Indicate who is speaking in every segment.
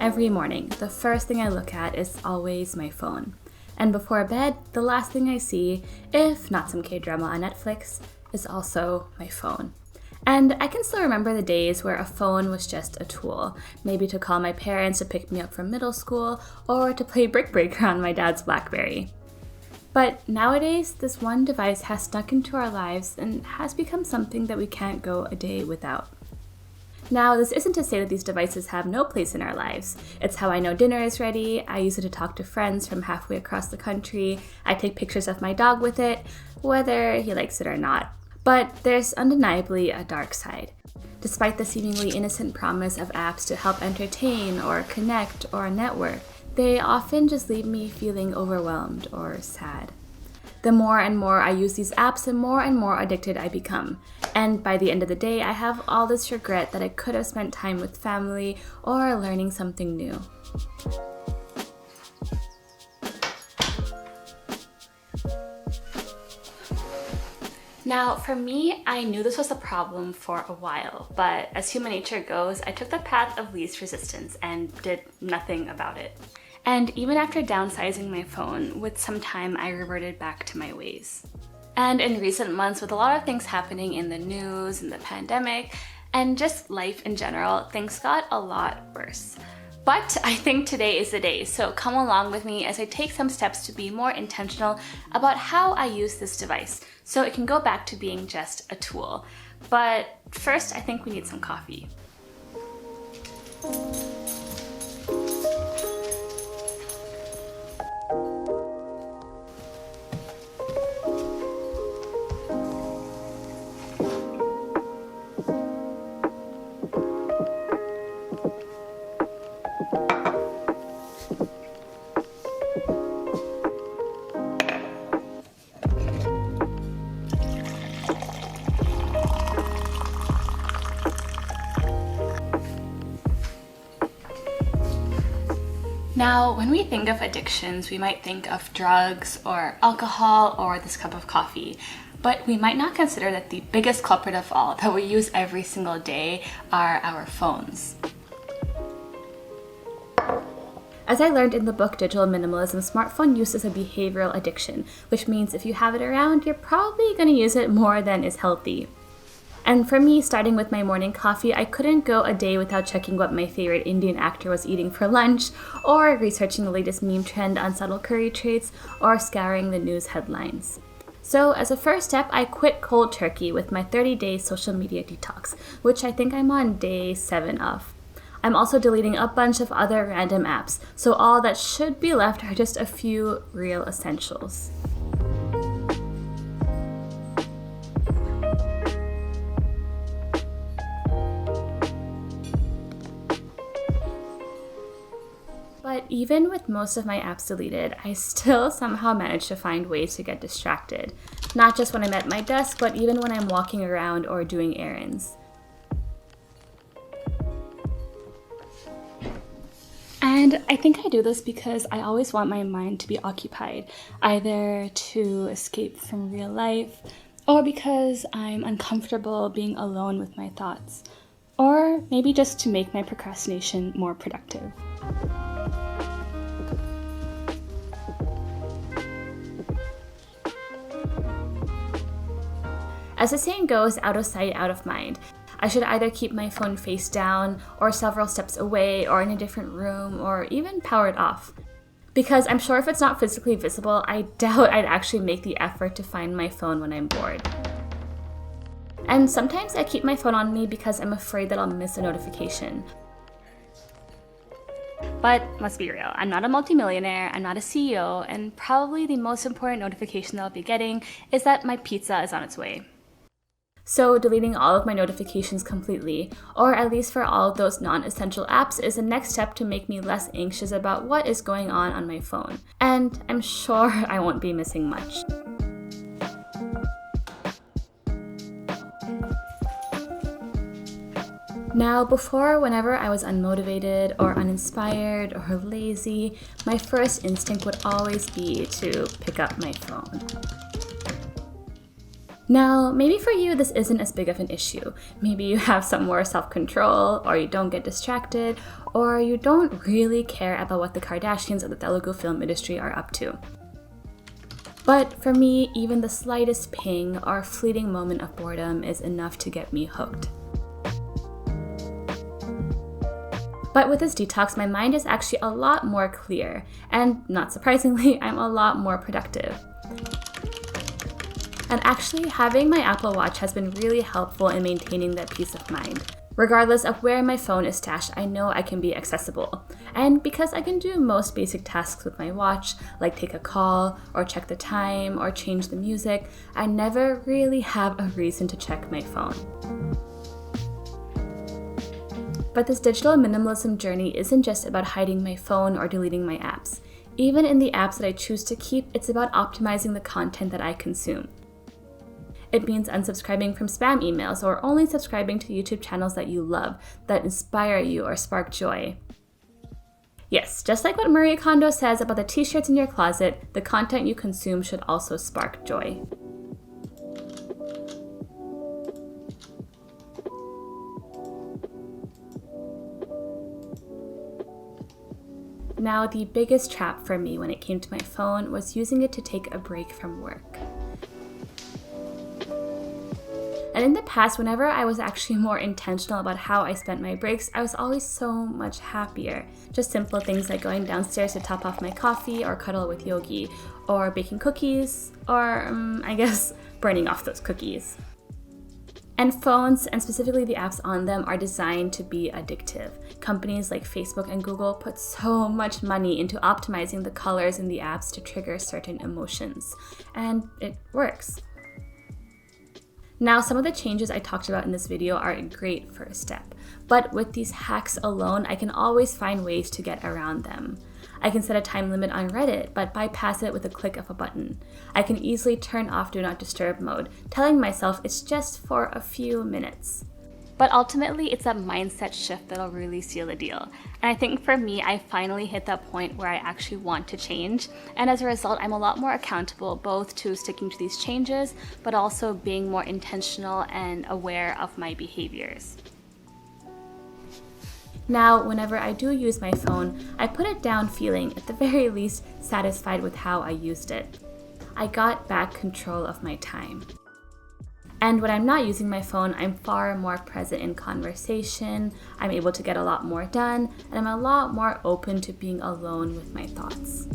Speaker 1: every morning, the first thing I look at is always my phone. And before bed, the last thing I see, if not some K-drama on Netflix, is also my phone. And I can still remember the days where a phone was just a tool, maybe to call my parents to pick me up from middle school, or to play Brick Breaker on my dad's BlackBerry. But nowadays, this one device has snuck into our lives and has become something that we can't go a day without. Now, this isn't to say that these devices have no place in our lives. It's how I know dinner is ready, I use it to talk to friends from halfway across the country, I take pictures of my dog with it, whether he likes it or not. But there's undeniably a dark side. Despite the seemingly innocent promise of apps to help entertain or connect or network, they often just leave me feeling overwhelmed or sad. The more and more I use these apps, the more and more addicted I become. And by the end of the day, I have all this regret that I could have spent time with family or learning something new. Now, for me, I knew this was a problem for a while, but as human nature goes, I took the path of least resistance and did nothing about it. And even after downsizing my phone, with some time I reverted back to my ways. And in recent months, with a lot of things happening in the news and the pandemic, and just life in general, things got a lot worse. But I think today is the day, so come along with me as I take some steps to be more intentional about how I use this device, so it can go back to being just a tool. But first, I think we need some coffee. Now, when we think of addictions, we might think of drugs or alcohol or this cup of coffee, but we might not consider that the biggest culprit of all that we use every single day are our phones. As I learned in the book Digital Minimalism, smartphone use is a behavioral addiction, which means if you have it around, you're probably going to use it more than is healthy. And for me, starting with my morning coffee, I couldn't go a day without checking what my favorite Indian actor was eating for lunch, or researching the latest meme trend on subtle curry traits, or scouring the news headlines. So as a first step, I quit cold turkey with my 30-day social media detox, which I think I'm on day 7 of. I'm also deleting a bunch of other random apps, so all that should be left are just a few real essentials. But even with most of my apps deleted, I still somehow manage to find ways to get distracted. Not just when I'm at my desk, but even when I'm walking around or doing errands. And I think I do this because I always want my mind to be occupied, either to escape from real life, or because I'm uncomfortable being alone with my thoughts, or maybe just to make my procrastination more productive. As the saying goes, out of sight, out of mind. I should either keep my phone face down, or several steps away, or in a different room, or even power it off. Because I'm sure if it's not physically visible, I doubt I'd actually make the effort to find my phone when I'm bored. And sometimes I keep my phone on me because I'm afraid that I'll miss a notification. But let's be real, I'm not a multimillionaire, I'm not a CEO, and probably the most important notification that I'll be getting is that my pizza is on its way. So deleting all of my notifications completely, or at least for all of those non-essential apps, is the next step to make me less anxious about what is going on my phone. And I'm sure I won't be missing much. Now, before, whenever I was unmotivated or uninspired or lazy, my first instinct would always be to pick up my phone. Now, maybe for you this isn't as big of an issue. Maybe you have some more self-control, or you don't get distracted, or you don't really care about what the Kardashians or the Telugu film industry are up to. But for me, even the slightest ping or fleeting moment of boredom is enough to get me hooked. But with this detox, my mind is actually a lot more clear, and not surprisingly, I'm a lot more productive. And actually, having my Apple Watch has been really helpful in maintaining that peace of mind. Regardless of where my phone is stashed, I know I can be accessible. And because I can do most basic tasks with my watch, like take a call, or check the time, or change the music, I never really have a reason to check my phone. But this digital minimalism journey isn't just about hiding my phone or deleting my apps. Even in the apps that I choose to keep, it's about optimizing the content that I consume. It means unsubscribing from spam emails or only subscribing to YouTube channels that you love, that inspire you or spark joy. Yes, just like what Marie Kondo says about the t-shirts in your closet, the content you consume should also spark joy. Now, the biggest trap for me when it came to my phone was using it to take a break from work. And in the past, whenever I was actually more intentional about how I spent my breaks, I was always so much happier. Just simple things like going downstairs to top off my coffee or cuddle with Yogi, or baking cookies, or I guess burning off those cookies. And phones, and specifically the apps on them, are designed to be addictive. Companies like Facebook and Google put so much money into optimizing the colors in the apps to trigger certain emotions. And it works. Now, some of the changes I talked about in this video are a great first step, but with these hacks alone, I can always find ways to get around them. I can set a time limit on Reddit, but bypass it with a click of a button. I can easily turn off Do Not Disturb mode, telling myself it's just for a few minutes. But ultimately, it's that mindset shift that'll really seal the deal. And I think for me, I finally hit that point where I actually want to change. And as a result, I'm a lot more accountable, both to sticking to these changes, but also being more intentional and aware of my behaviors. Now, whenever I do use my phone, I put it down feeling, at the very least, satisfied with how I used it. I got back control of my time. And when I'm not using my phone, I'm far more present in conversation, I'm able to get a lot more done, and I'm a lot more open to being alone with my thoughts.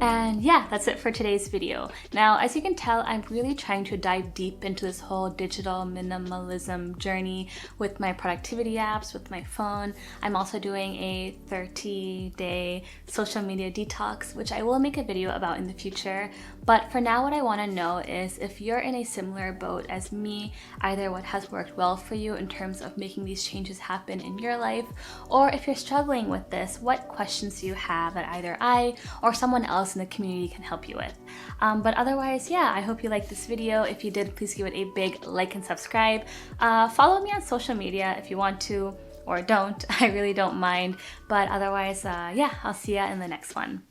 Speaker 1: And yeah, that's it for today's video. Now, as you can tell, I'm really trying to dive deep into this whole digital minimalism journey with my productivity apps, with my phone. I'm also doing a 30-day social media detox, which I will make a video about in the future. But for now, what I want to know is if you're in a similar boat as me, either what has worked well for you in terms of making these changes happen in your life, or if you're struggling with this, what questions do you have that either I or someone else in the community can help you with. But otherwise, yeah, I hope you liked this video. If you did, please give it a big like and subscribe. Follow me on social media if you want to, or don't. I really don't mind. But otherwise, yeah, I'll see ya in the next one.